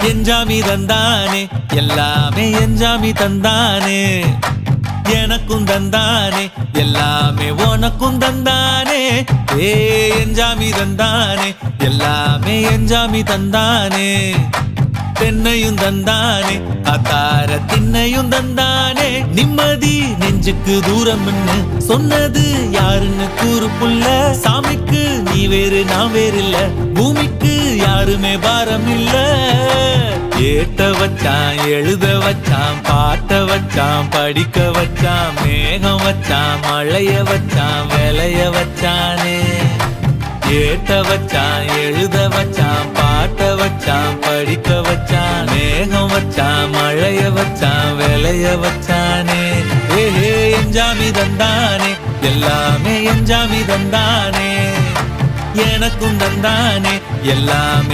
எஞ்சாமி தந்தானே எல்லாமே எஞ்சாமி தந்தானே எனக்கும் தந்தானே எல்லாமே உனக்கும் தந்தானே ஏ எஞ்சாமி தந்தானே எல்லாமே எஞ்சாமி தந்தானே தென்னையும் தந்தானே அத்தார திண்ணையும் தந்தானே நிம்மதி நெஞ்சுக்கு தூரம் சொன்னது யாருன்னு கூறு புள்ள சாமிக்கு நீ வேறு நான் வேறு இல்ல பூமிக்கு யாருமே பாரம் இல்ல ஏத்த வச்சான் எழுத வச்சான் பாட்ட வச்சான் படிக்க வச்சான் மேகம் வச்சான் மழைய வச்சான் விளைய வச்சானே ஏத்த வச்சான் எழுத வச்சான் பாட்ட வச்சான் படிக்க வச்சான் மேகம் வச்சான் மழைய வச்சான் விளைய வச்சானே ஏஹே எஞ்சாமி தந்தானே எல்லாமே எஞ்சாமி தந்தானே எனக்கும் தந்தானே எல்லாமே